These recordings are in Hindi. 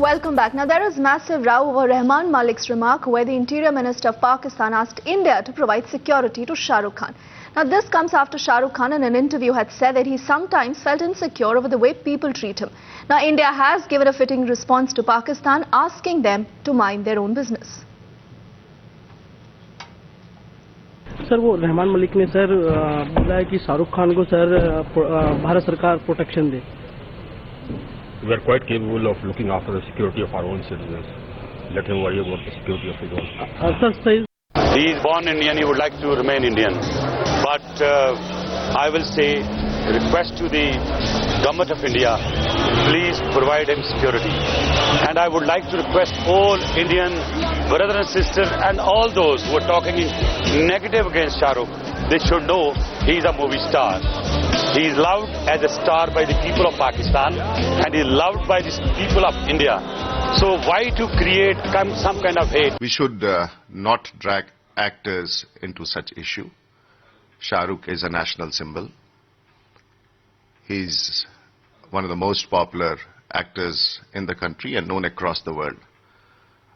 Welcome back. Now, there is massive row over Rahman Malik's remark where the Interior Minister of Pakistan asked India to provide security to Shah Rukh Khan. Now, this comes after Shah Rukh Khan in an interview had said that he sometimes felt insecure over the way people treat him. Now, India has given a fitting response to Pakistan, asking them to mind their own business. Sir वो रहमान मलिक ने सर बोला है कि शाहरुख खान को सर भारत सरकार protection they. We are quite capable of looking after the security of our own citizens. Let him worry about the security of his own. Sir, he is born Indian, he would like to remain Indian. But I will say, request to the government of India, please provide him security. And I would like to request all Indian brothers and sisters and all those who are talking negative against Shah Rukh, they should know he is a movie star. He is loved as a star by the people of Pakistan and he is loved by the people of India. So why to create some kind of hate? We should not drag actors into such issue. Shah Rukh is a national symbol. He's one of the most popular actors in the country and known across the world.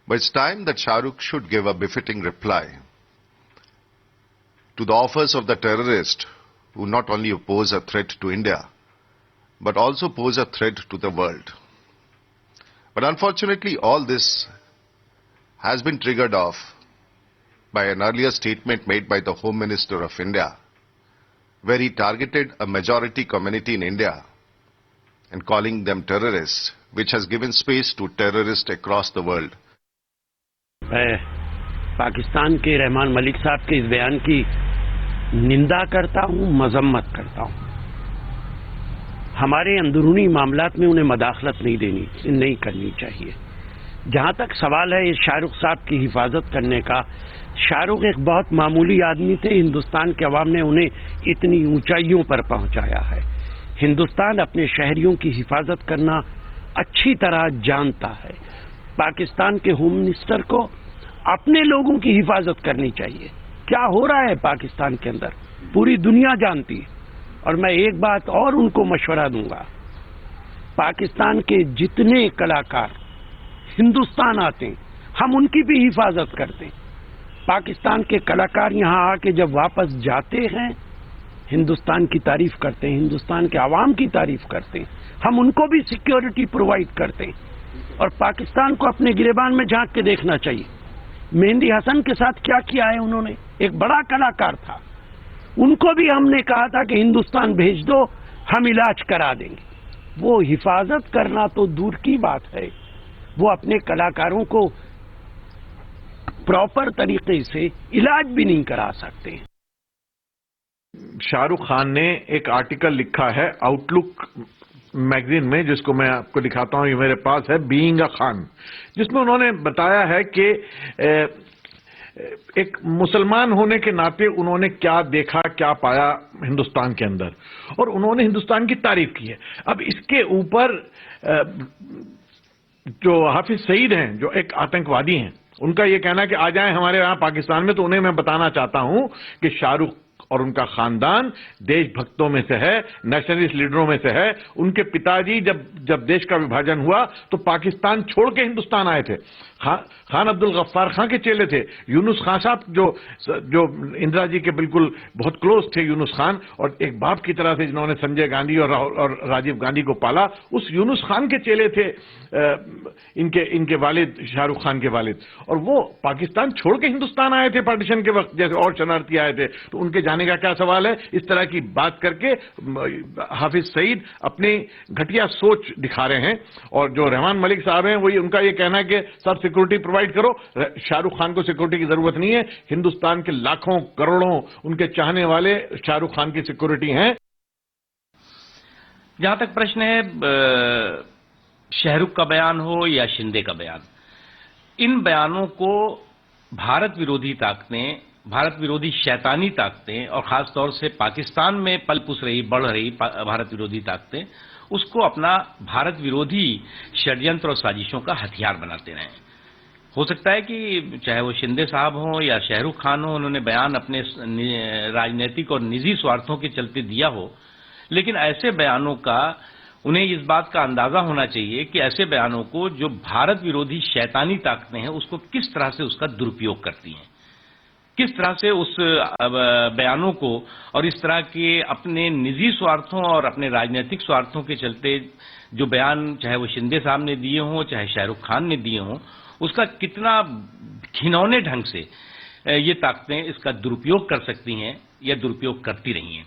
But it's time that Shah Rukh should give a befitting reply to the offers of the terrorists who not only pose a threat to India, but also pose a threat to the world. But unfortunately, all this has been triggered off by an earlier statement made by the Home Minister of India, where he targeted a majority community in India and calling them terrorists, which has given space to terrorists across the world. मैं पाकिस्तान के रहमान मलिक साहब के इस बयान की निंदा करता हूं, मजम्मत करता हूं. हमारे अंदरूनी मामलात में उन्हें मदाखलत नहीं करनी चाहिए. जहां तक सवाल है इस शाहरुख साहब की हिफाजत करने का, शाहरुख एक बहुत मामूली आदमी थे. हिंदुस्तान के अवाम ने उन्हें इतनी ऊंचाइयों पर पहुंचाया है. हिंदुस्तान अपने शहरियों की हिफाजत करना अच्छी तरह जानता है. पाकिस्तान के होम मिनिस्टर को अपने लोगों की हिफाजत करनी चाहिए. क्या हो रहा है पाकिस्तान के अंदर पूरी दुनिया जानती है. और मैं एक बात और उनको मशवरा दूंगा, पाकिस्तान के जितने कलाकार हिंदुस्तान आते हैं हम उनकी भी हिफाजत करते हैं. पाकिस्तान के कलाकार यहां आके जब वापस जाते हैं हिंदुस्तान की तारीफ करते हैं, हिंदुस्तान के आवाम की तारीफ करते हैं. हम उनको भी सिक्योरिटी प्रोवाइड करते हैं. और पाकिस्तान को अपने गिरेबान में झांक के देखना चाहिए. मेहंदी हसन के साथ क्या किया है उन्होंने. एक बड़ा कलाकार था, उनको भी हमने कहा था कि हिंदुस्तान भेज दो, हम इलाज करा देंगे. वो हिफाजत करना तो दूर की बात है, वो अपने कलाकारों को प्रॉपर तरीके से इलाज भी नहीं करा सकते. शाहरुख खान ने एक आर्टिकल लिखा है आउटलुक मैगजीन में, जिसको मैं आपको दिखाता हूं, ये मेरे पास है, बीइंग अ खान, जिसमें उन्होंने बताया है कि एक मुसलमान होने के नाते उन्होंने क्या देखा, क्या पाया हिंदुस्तान के अंदर, और उन्होंने हिंदुस्तान की तारीफ की है. अब इसके ऊपर जो हाफिज सईद हैं, जो एक आतंकवादी हैं, उनका यह कहना है कि आ जाएं हमारे यहां पाकिस्तान में, तो उन्हें मैं बताना चाहता हूं कि शाहरुख और उनका खानदान देशभक्तों में से है, नेशनलिस्ट लीडरों में से है. उनके पिताजी जब देश का विभाजन हुआ तो पाकिस्तान छोड़ के हिंदुस्तान आए थे. खान अब्दुल गफ्फार खां के चेले थे. यूनुस खान साहब जो इंदिरा जी के बिल्कुल बहुत क्लोज थे, यूनुस खान, और एक बाप की तरह से जिन्होंने संजय गांधी और राजीव गांधी को पाला, उस यूनुस खान के चेले थे इनके वालिद, शाहरुख खान के वालिद. और वो पाकिस्तान छोड़ के हिंदुस्तान आए थे पार्टीशन के वक्त, जैसे और शरणार्थी आए थे. तो उनके जाने का क्या सवाल है. इस तरह की बात करके हाफिज सईद अपनी घटिया सोच दिखा रहे हैं. और जो रहमान मलिक साहब हैं, उनका ये कहना है कि सब सिक्योरिटी प्रोवाइड करो. शाहरुख खान को सिक्योरिटी की जरूरत नहीं है. हिंदुस्तान के लाखों करोड़ों उनके चाहने वाले शाहरुख खान की सिक्योरिटी हैं. जहां तक प्रश्न है शाहरुख का बयान हो या शिंदे का बयान, इन बयानों को भारत विरोधी ताकतें, भारत विरोधी शैतानी ताकतें, और खासतौर से पाकिस्तान में पल पुस रही, बढ़ रही भारत विरोधी ताकतें, उसको अपना भारत विरोधी षड्यंत्र और साजिशों का हथियार बनाते रहे. हो सकता है कि चाहे वो शिंदे साहब हों या शाहरुख खान हो, उन्होंने बयान अपने राजनीतिक और निजी स्वार्थों के चलते दिया हो, लेकिन ऐसे बयानों का उन्हें इस बात का अंदाजा होना चाहिए कि ऐसे बयानों को जो भारत विरोधी शैतानी ताकतें हैं उसको किस तरह से उसका दुरुपयोग करती हैं, किस तरह से उस बयानों को और इस तरह के अपने निजी स्वार्थों और अपने राजनीतिक स्वार्थों के चलते जो बयान चाहे वो शिंदे साहब ने दिए हों चाहे शाहरुख खान ने दिए हों, उसका कितना घिनौने ढंग से ये ताकतें इसका दुरुपयोग कर सकती हैं या दुरुपयोग करती रही हैं।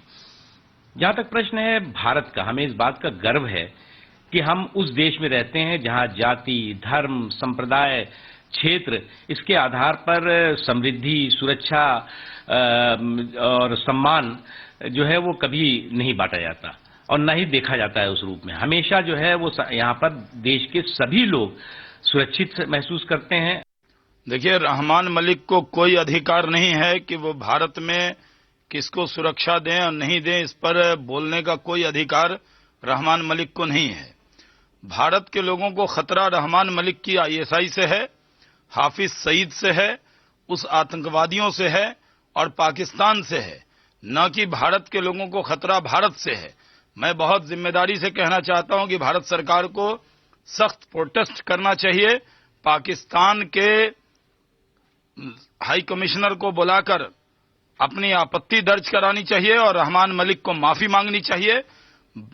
जहां तक प्रश्न है भारत का, हमें इस बात का गर्व है कि हम उस देश में रहते हैं जहां जाति, धर्म, संप्रदाय, क्षेत्र इसके आधार पर समृद्धि, सुरक्षा और सम्मान जो है वो कभी नहीं बांटा जाता और न ही देखा जाता है उस रूप में। हमेशा जो है वो यहाँ पर देश के सभी लोग सुरक्षित महसूस करते हैं। देखिए, रहमान मलिक को कोई अधिकार नहीं है कि वो भारत में किसको सुरक्षा दें और नहीं दें, इस पर बोलने का कोई अधिकार रहमान मलिक को नहीं है। भारत के लोगों को खतरा रहमान मलिक की आईएसआई से है, हाफिज सईद से है, उस आतंकवादियों से है और पाकिस्तान से है, न कि भारत के लोगों को खतरा भारत से है। मैं बहुत जिम्मेदारी से कहना चाहता हूं कि भारत सरकार को सख्त प्रोटेस्ट करना चाहिए, पाकिस्तान के हाई कमिश्नर को बुलाकर अपनी आपत्ति दर्ज करानी चाहिए और रहमान मलिक को माफी मांगनी चाहिए।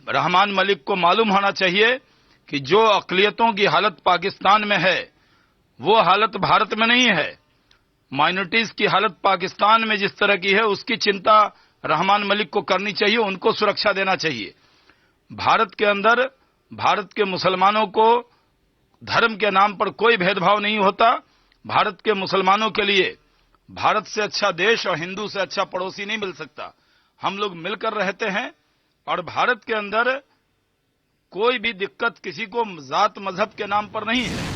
रहमान मलिक को मालूम होना चाहिए कि जो अक़लियतों की हालत पाकिस्तान में है वो हालत भारत में नहीं है। माइनॉरिटीज की हालत पाकिस्तान में जिस तरह की है उसकी चिंता रहमान मलिक को करनी चाहिए, उनको सुरक्षा देना चाहिए। भारत के अंदर भारत के मुसलमानों को धर्म के नाम पर कोई भेदभाव नहीं होता। भारत के मुसलमानों के लिए भारत से अच्छा देश और हिंदू से अच्छा पड़ोसी नहीं मिल सकता। हम लोग मिलकर रहते हैं और भारत के अंदर कोई भी दिक्कत किसी को जात मजहब के नाम पर नहीं है।